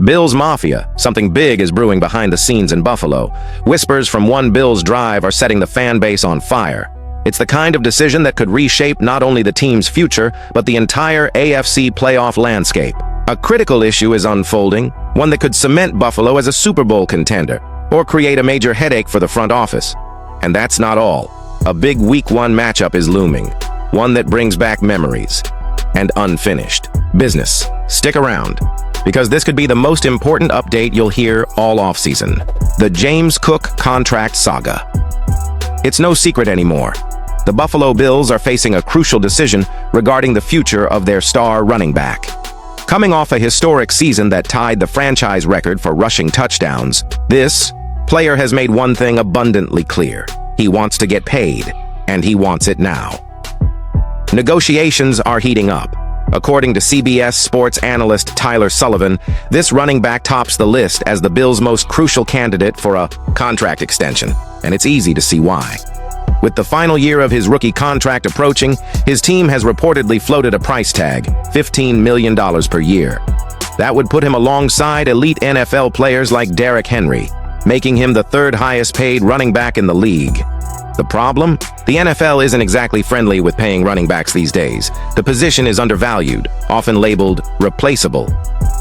Bills Mafia, something big is brewing behind the scenes in Buffalo. Whispers from one Bills drive are setting the fan base on fire. It's the kind of decision that could reshape not only the team's future, but the entire AFC playoff landscape. A critical issue is unfolding, one that could cement Buffalo as a Super Bowl contender, or create a major headache for the front office. And that's not all. A big Week 1 matchup is looming, one that brings back memories and unfinished business. Stick around, because this could be the most important update you'll hear all offseason. The James Cook contract saga. It's no secret anymore. The Buffalo Bills are facing a crucial decision regarding the future of their star running back. Coming off a historic season that tied the franchise record for rushing touchdowns, this player has made one thing abundantly clear. He wants to get paid, and he wants it now. Negotiations are heating up. According to CBS Sports analyst Tyler Sullivan, this running back tops the list as the Bills' most crucial candidate for a contract extension, and it's easy to see why. With the final year of his rookie contract approaching, his team has reportedly floated a price tag, $15 million per year. That would put him alongside elite NFL players like Derrick Henry, making him the third highest paid running back in the league. The problem? The NFL isn't exactly friendly with paying running backs these days. The position is undervalued, often labeled replaceable.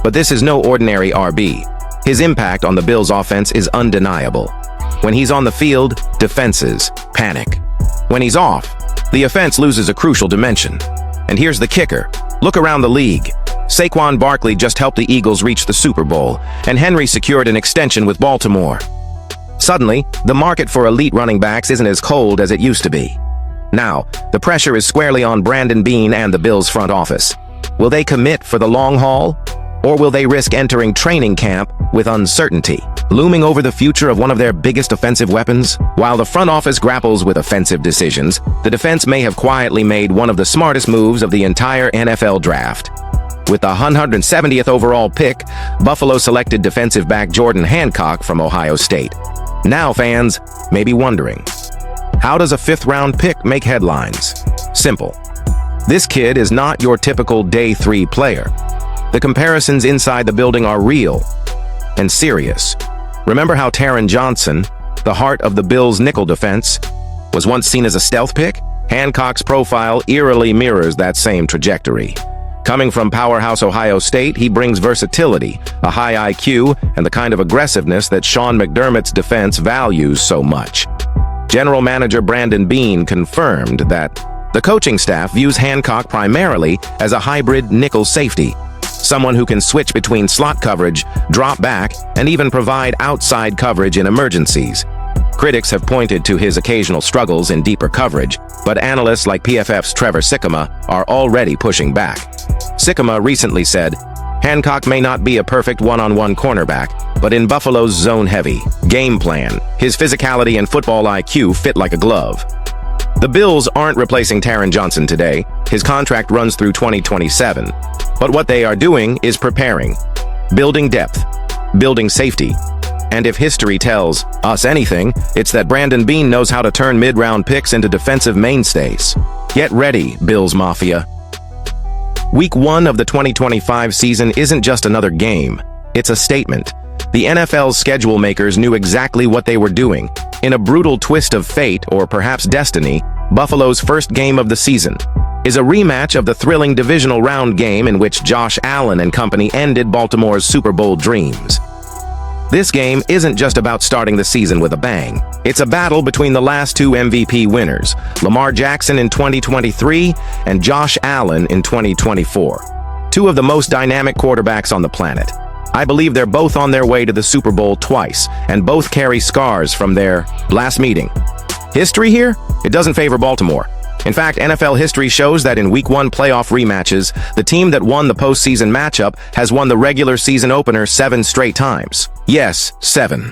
But this is no ordinary RB. His impact on the Bills' offense is undeniable. When he's on the field, defenses panic. When he's off, the offense loses a crucial dimension. And here's the kicker. Look around the league. Saquon Barkley just helped the Eagles reach the Super Bowl, and Henry secured an extension with Baltimore. Suddenly, the market for elite running backs isn't as cold as it used to be. Now, the pressure is squarely on Brandon Beane and the Bills' front office. Will they commit for the long haul? Or will they risk entering training camp with uncertainty, looming over the future of one of their biggest offensive weapons? While the front office grapples with offensive decisions, the defense may have quietly made one of the smartest moves of the entire NFL draft. With the 170th overall pick, Buffalo selected defensive back Jordan Hancock from Ohio State. Now fans may be wondering, how does a fifth-round pick make headlines? Simple. This kid is not your typical day 3 player. The comparisons inside the building are real and serious. Remember how Taron Johnson, the heart of the Bills' nickel defense, was once seen as a stealth pick? Hancock's profile eerily mirrors that same trajectory. Coming from powerhouse Ohio State, he brings versatility, a high IQ, and the kind of aggressiveness that Sean McDermott's defense values so much. General Manager Brandon Beane confirmed that the coaching staff views Hancock primarily as a hybrid nickel safety, someone who can switch between slot coverage, drop back, and even provide outside coverage in emergencies. Critics have pointed to his occasional struggles in deeper coverage, but analysts like PFF's Trevor Sikkema are already pushing back. Sikkema recently said, Hancock may not be a perfect one-on-one cornerback, but in Buffalo's zone-heavy game plan, his physicality and football IQ fit like a glove. The Bills aren't replacing Taron Johnson today. His contract runs through 2027. But what they are doing is preparing, building depth, building safety. And if history tells us anything, it's that Brandon Beane knows how to turn mid-round picks into defensive mainstays. Get ready, Bills Mafia. Week 1 of the 2025 season isn't just another game. It's a statement. The NFL's schedule makers knew exactly what they were doing. In a brutal twist of fate, or perhaps destiny, Buffalo's first game of the season is a rematch of the thrilling divisional round game in which Josh Allen and company ended Baltimore's Super Bowl dreams. This game isn't just about starting the season with a bang. It's a battle between the last 2 MVP winners, Lamar Jackson in 2023 and Josh Allen in 2024. 2 of the most dynamic quarterbacks on the planet. I believe they're both on their way to the Super Bowl twice, and both carry scars from their last meeting. History here? It doesn't favor Baltimore. In fact, NFL history shows that in Week 1 playoff rematches, the team that won the postseason matchup has won the regular season opener 7 straight times. Yes, 7.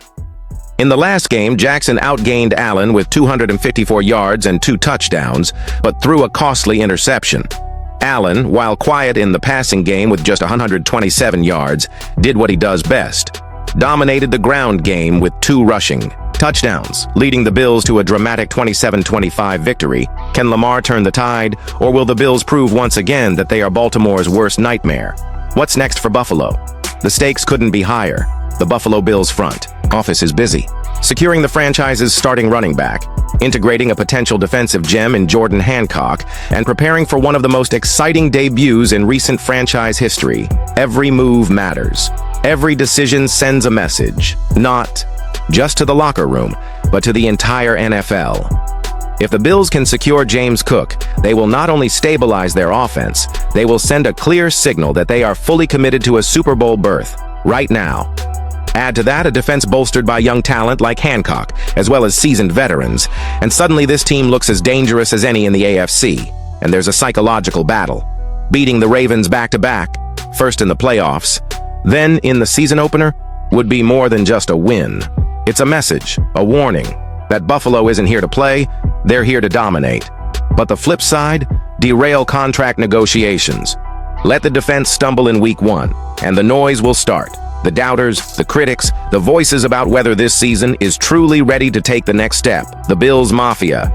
In the last game, Jackson outgained Allen with 254 yards and 2 touchdowns, but threw a costly interception. Allen, while quiet in the passing game with just 127 yards, did what he does best. Dominated the ground game with 2 rushing touchdowns, leading the Bills to a dramatic 27-25 victory. Can Lamar turn the tide, or will the Bills prove once again that they are Baltimore's worst nightmare? What's next for Buffalo? The stakes couldn't be higher. The Buffalo Bills front office is busy, securing the franchise's starting running back, integrating a potential defensive gem in Jordan Hancock, and preparing for one of the most exciting debuts in recent franchise history. Every move matters. Every decision sends a message, not just to the locker room, but to the entire NFL. If the Bills can secure James Cook, they will not only stabilize their offense, they will send a clear signal that they are fully committed to a Super Bowl berth, right now. Add to that a defense bolstered by young talent like Hancock, as well as seasoned veterans, and suddenly this team looks as dangerous as any in the AFC. And there's a psychological battle. Beating the Ravens back-to-back, first in the playoffs, then in the season opener, would be more than just a win. It's a message, a warning, that Buffalo isn't here to play, they're here to dominate. But the flip side, derail contract negotiations. Let the defense stumble in week 1, and the noise will start. The doubters, the critics, the voices about whether this season is truly ready to take the next step. The Bills Mafia.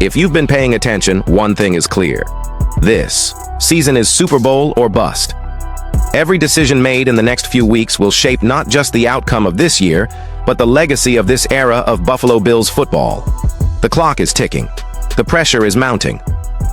If you've been paying attention, one thing is clear. This season is Super Bowl or bust. Every decision made in the next few weeks will shape not just the outcome of this year, but the legacy of this era of Buffalo Bills football. The clock is ticking. The pressure is mounting.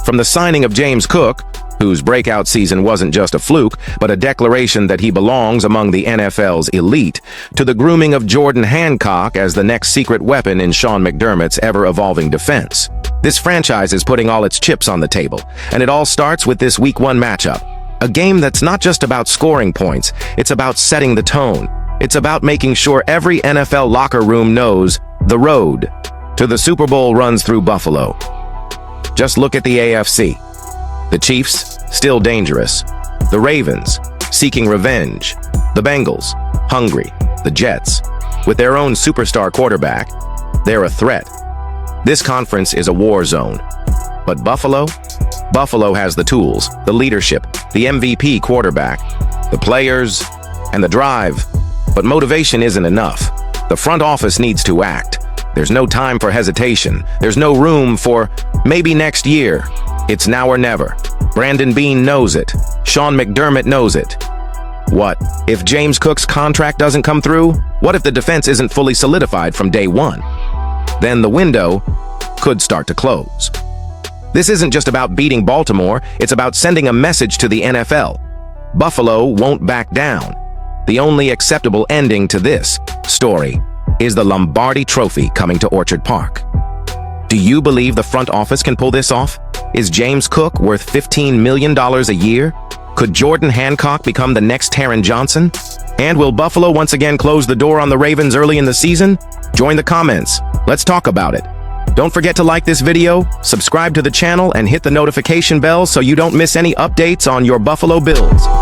From the signing of James Cook, whose breakout season wasn't just a fluke, but a declaration that he belongs among the NFL's elite, to the grooming of Jordan Hancock as the next secret weapon in Sean McDermott's ever-evolving defense. This franchise is putting all its chips on the table, and it all starts with this Week 1 matchup. A game that's not just about scoring points, it's about setting the tone. It's about making sure every NFL locker room knows the road to the Super Bowl runs through Buffalo. Just look at the AFC. The Chiefs, still dangerous. The Ravens, seeking revenge. The Bengals, hungry. The Jets, with their own superstar quarterback, they're a threat. This conference is a war zone. But Buffalo? Buffalo has the tools, the leadership, the MVP quarterback, the players, and the drive. But motivation isn't enough. The front office needs to act. There's no time for hesitation. There's no room for maybe next year. It's now or never. Brandon Beane knows it. Sean McDermott knows it. What if James Cook's contract doesn't come through? What if the defense isn't fully solidified from day 1? Then the window could start to close. This isn't just about beating Baltimore, it's about sending a message to the NFL. Buffalo won't back down. The only acceptable ending to this story is the Lombardi Trophy coming to Orchard Park. Do you believe the front office can pull this off? Is James Cook worth $15 million a year? Could Jordan Hancock become the next Taron Johnson? And will Buffalo once again close the door on the Ravens early in the season? Join the comments. Let's talk about it. Don't forget to like this video, subscribe to the channel, and hit the notification bell so you don't miss any updates on your Buffalo Bills.